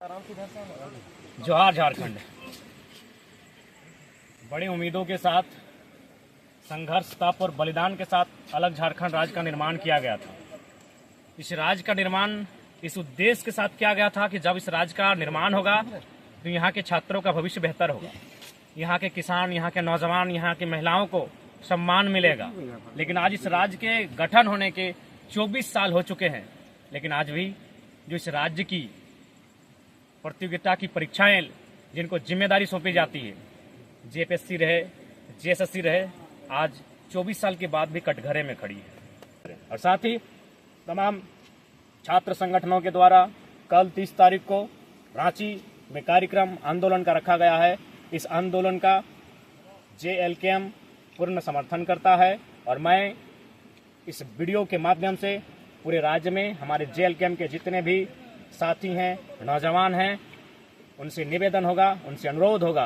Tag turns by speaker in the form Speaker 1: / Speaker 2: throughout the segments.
Speaker 1: जोहार झारखंड। बड़ी उम्मीदों के साथ, संघर्ष, तप और बलिदान के साथ अलग झारखंड राज्य का निर्माण किया गया था। इस राज्य का निर्माण इस उद्देश्य के साथ किया गया था कि जब इस राज्य का निर्माण होगा तो यहाँ के छात्रों का भविष्य बेहतर होगा, यहाँ के किसान, यहाँ के नौजवान, यहाँ की महिलाओं को सम्मान मिलेगा। लेकिन आज इस राज्य के गठन होने के 24 साल हो चुके हैं, लेकिन आज भी जो इस राज्य की प्रतियोगिता की परीक्षाएं जिनको जिम्मेदारी सौंपी जाती है, जेपीएससी रहे, जेएसएससी रहे, आज 24 साल के बाद भी कटघरे में खड़ी है। और साथ ही तमाम छात्र संगठनों के द्वारा कल 30 तारीख को रांची में कार्यक्रम आंदोलन का रखा गया है। इस आंदोलन का जेएलकेएम पूर्ण समर्थन करता है और मैं इस वीडियो के माध्यम से पूरे राज्य में हमारे जेएलकेएम के जितने भी साथी हैं, नौजवान हैं, उनसे निवेदन होगा, उनसे अनुरोध होगा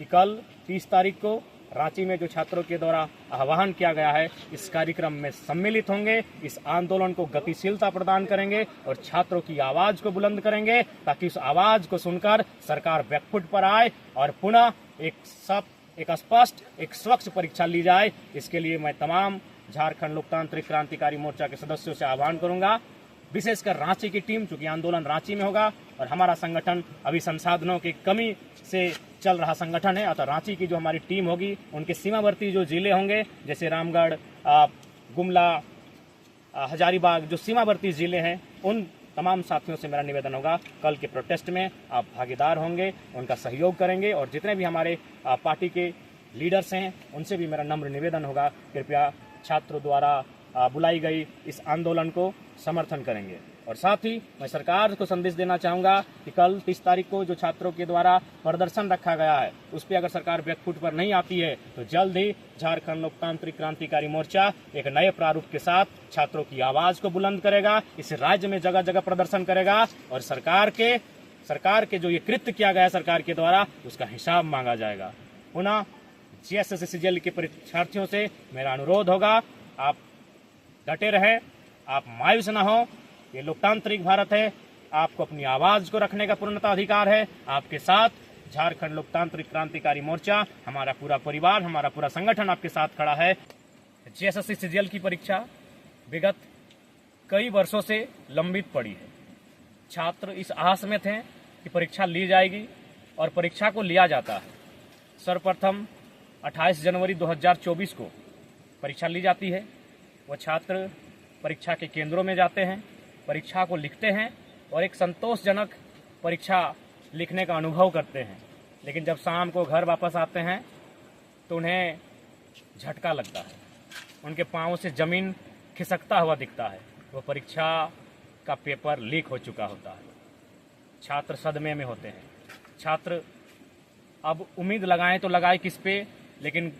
Speaker 1: कि कल 30 तारीख को रांची में जो छात्रों के द्वारा आह्वान किया गया है, इस कार्यक्रम में सम्मिलित होंगे, इस आंदोलन को गतिशीलता प्रदान करेंगे और छात्रों की आवाज को बुलंद करेंगे, ताकि उस आवाज को सुनकर सरकार बैकफुट पर आए और पुनः एक स्पष्ट, एक स्वच्छ परीक्षा ली जाए। इसके लिए मैं तमाम झारखंड लोकतांत्रिक क्रांतिकारी मोर्चा के सदस्यों से आह्वान करूंगा, विशेषकर रांची की टीम, चूंकि आंदोलन रांची में होगा और हमारा संगठन अभी संसाधनों की कमी से चल रहा संगठन है, अतः रांची की जो हमारी टीम होगी, उनके सीमावर्ती जो जिले होंगे जैसे रामगढ़, गुमला, हजारीबाग, जो सीमावर्ती जिले हैं, उन तमाम साथियों से मेरा निवेदन होगा कल के प्रोटेस्ट में आप भागीदार होंगे, उनका सहयोग करेंगे और जितने भी हमारे पार्टी के लीडर्स हैं उनसे भी मेरा नम्र निवेदन होगा, कृपया छात्रों द्वारा बुलाई गई इस आंदोलन को समर्थन करेंगे। और साथ ही मैं सरकार को संदेश देना चाहूँगा कि कल 30 तारीख को जो छात्रों के द्वारा प्रदर्शन रखा गया है, उस पर अगर सरकार बैकफुट पर नहीं आती है तो जल्द ही झारखंड लोकतांत्रिक क्रांतिकारी मोर्चा एक नए प्रारूप के साथ छात्रों की आवाज को बुलंद करेगा, इस राज्य में जगह जगह प्रदर्शन करेगा और सरकार के जो ये कृत्य किया गया है सरकार के द्वारा, उसका हिसाब मांगा जाएगा। पुनः जेएसएससी सीजीएल के परीक्षार्थियों से मेरा अनुरोध होगा, आप डटे रहे, आप मायूस न हो। ये लोकतांत्रिक भारत है, आपको अपनी आवाज को रखने का पूर्णतः अधिकार है। आपके साथ झारखंड लोकतांत्रिक क्रांतिकारी मोर्चा, हमारा पूरा परिवार, हमारा पूरा संगठन आपके साथ खड़ा है। जेएसएससी सीजीएल की परीक्षा विगत कई वर्षों से लंबित पड़ी है। छात्र इस आस में थे कि परीक्षा ली जाएगी और परीक्षा को लिया जाता है। सर्वप्रथम 28 जनवरी 2024 को परीक्षा ली जाती है। वो छात्र परीक्षा के केंद्रों में जाते हैं, परीक्षा को लिखते हैं और एक संतोषजनक परीक्षा लिखने का अनुभव करते हैं। लेकिन जब शाम को घर वापस आते हैं तो उन्हें झटका लगता है, उनके पाँव से जमीन खिसकता हुआ दिखता है। वो परीक्षा का पेपर लीक हो चुका होता है। छात्र सदमे में होते हैं। छात्र अब उम्मीद लगाएं तो लगाए किस पे, लेकिन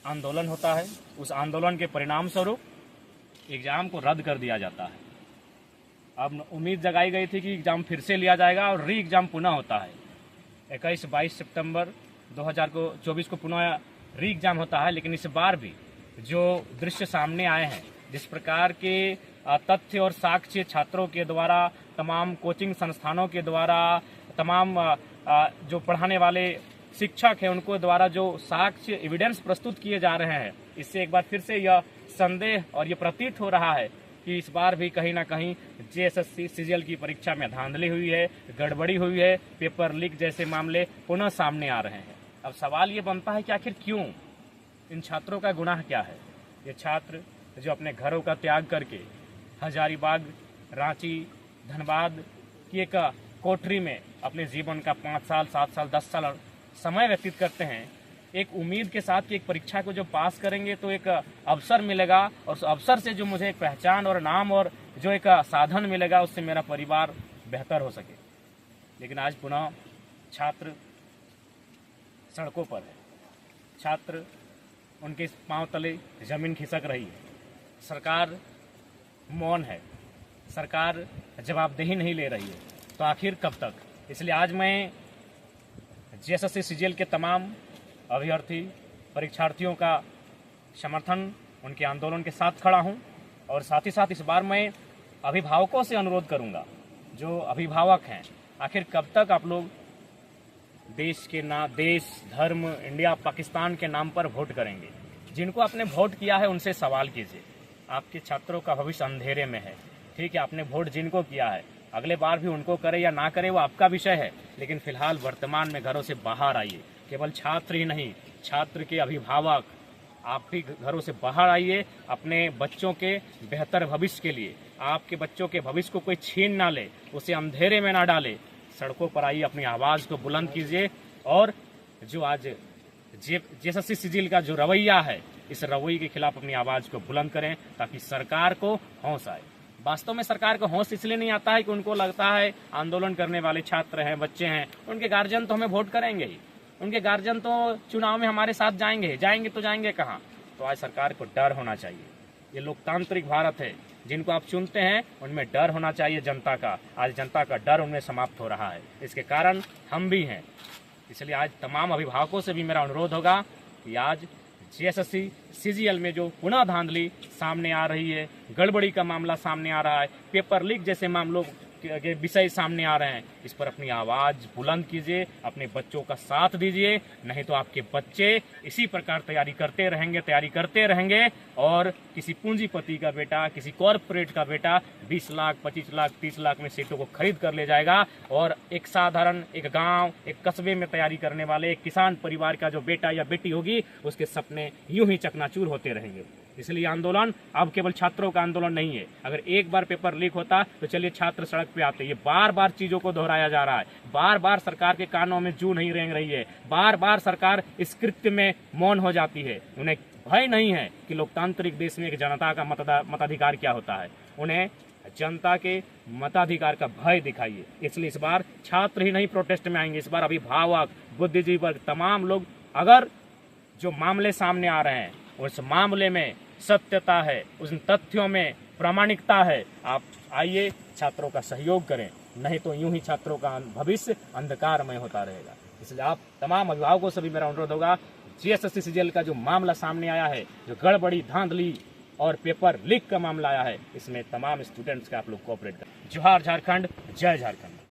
Speaker 1: आंदोलन होता है। उस आंदोलन के परिणाम स्वरूप एग्जाम को रद्द कर दिया जाता है। अब उम्मीद जगाई गई थी कि एग्जाम फिर से लिया जाएगा और री एग्जाम पुनः होता है। 21-22 सितंबर 2024 को पुनः री एग्जाम होता है। लेकिन इस बार भी जो दृश्य सामने आए हैं, जिस प्रकार के तथ्य और साक्ष्य छात्रों के द्वारा, तमाम कोचिंग संस्थानों के द्वारा, तमाम जो पढ़ाने वाले शिक्षक हैं उनको द्वारा जो साक्ष्य एविडेंस प्रस्तुत किए जा रहे हैं, इससे एक बार फिर से यह संदेह और ये प्रतीत हो रहा है कि इस बार भी कहीं ना कहीं जेएसएससी सीजीएल की परीक्षा में धांधली हुई है, गड़बड़ी हुई है, पेपर लीक जैसे मामले पुनः सामने आ रहे हैं। अब सवाल ये बनता है कि आखिर क्यों, इन छात्रों का गुनाह क्या है? ये छात्र जो अपने घरों का त्याग करके हजारीबाग, रांची, धनबाद की एक कोठरी में अपने जीवन का 5 साल, 7 साल, 10 साल समय व्यतीत करते हैं, एक उम्मीद के साथ कि एक परीक्षा को जो पास करेंगे तो एक अवसर मिलेगा और उस अवसर से जो मुझे एक पहचान और नाम और जो एक साधन मिलेगा, उससे मेरा परिवार बेहतर हो सके। लेकिन आज पुनः छात्र सड़कों पर है, छात्र उनके पांव तले जमीन खिसक रही है, सरकार मौन है, सरकार जवाबदेही नहीं ले रही है, तो आखिर कब तक? इसलिए आज मैं जेएसएससी सीजीएल के तमाम अभ्यर्थी, परीक्षार्थियों का समर्थन, उनके आंदोलन के साथ खड़ा हूं और साथ ही साथ इस बार मैं अभिभावकों से अनुरोध करूंगा, जो अभिभावक हैं आखिर कब तक आप लोग देश धर्म, इंडिया पाकिस्तान के नाम पर वोट करेंगे? जिनको आपने वोट किया है उनसे सवाल कीजिए। आपके छात्रों का भविष्य अंधेरे में है। ठीक है, आपने वोट जिनको किया है, अगले बार भी उनको करे या ना करे वो आपका विषय है, लेकिन फिलहाल वर्तमान में घरों से बाहर आइए। केवल छात्र ही नहीं, छात्र के अभिभावक, आप भी घरों से बाहर आइए अपने बच्चों के बेहतर भविष्य के लिए। आपके बच्चों के भविष्य को कोई छीन ना ले, उसे अंधेरे में ना डाले। सड़कों पर आइए, अपनी आवाज़ को बुलंद कीजिए और जो आज जेएसएससी सिजिल का जो रवैया है, इस रवैये के खिलाफ अपनी आवाज़ को बुलंद करें ताकि सरकार को होश आए। वास्तव में सरकार को होश इसलिए नहीं आता है कि उनको लगता है आंदोलन करने वाले छात्र हैं, बच्चे हैं, उनके गार्जियन तो हमें वोट करेंगे ही, उनके गार्जियन तो चुनाव में हमारे साथ जाएंगे तो जाएंगे कहाँ। तो आज सरकार को डर होना चाहिए। ये लोकतांत्रिक भारत है, जिनको आप चुनते हैं उनमें डर होना चाहिए जनता का। आज जनता का डर उनमें समाप्त हो रहा है, इसके कारण हम भी हैं। इसलिए आज तमाम अभिभावकों से भी मेरा अनुरोध होगा कि आज जेएसएससी सीजीएल में जो पुनः धांधली सामने आ रही है, गड़बड़ी का मामला सामने आ रहा है, पेपर लीक जैसे मामलों के विषय सामने आ रहे हैं, इस पर अपनी आवाज़ बुलंद कीजिए, अपने बच्चों का साथ दीजिए। नहीं तो आपके बच्चे इसी प्रकार तैयारी करते रहेंगे और किसी पूंजीपति का बेटा, किसी कॉरपोरेट का बेटा 20 लाख, 25 लाख, 30 लाख में सीटों को खरीद कर ले जाएगा और एक साधारण, एक गांव, एक कस्बे में तैयारी करने वाले एक किसान परिवार का जो बेटा या बेटी होगी, उसके सपने यूं ही चकनाचूर होते रहेंगे। इसलिए आंदोलन अब केवल छात्रों का आंदोलन नहीं है। अगर एक बार पेपर लीक होता तो चलिए छात्र सड़क पे आते। ये बार बार चीजों को दोहराया जा रहा है, बार बार सरकार के कानों में जू नहीं रेंग रही है, बार बार सरकार इस कृत्य में मौन हो जाती है। उन्हें भय नहीं है कि लोकतांत्रिक देश में एक जनता का मताधिकार क्या होता है। उन्हें जनता के मताधिकार का भय दिखाइए। इसलिए इस बार छात्र ही नहीं प्रोटेस्ट में आएंगे, इस बार अभिभावक, बुद्धिजीवी वर्ग, तमाम लोग। अगर जो मामले सामने आ रहे हैं उस मामले में सत्यता है, उन तथ्यों में प्रामाणिकता है, आप आइए छात्रों का सहयोग करें। नहीं तो यूं ही छात्रों का भविष्य अंधकारमय होता रहेगा। इसलिए आप तमाम अभिभावकों से भी मेरा अनुरोध होगा, जेएसएससी सीजीएल का जो मामला सामने आया है, जो गड़बड़ी, धांधली और पेपर लीक का मामला आया है, इसमें तमाम स्टूडेंट्स का आप लोग कोऑपरेट करें। जोहार झारखंड, जय झारखंड।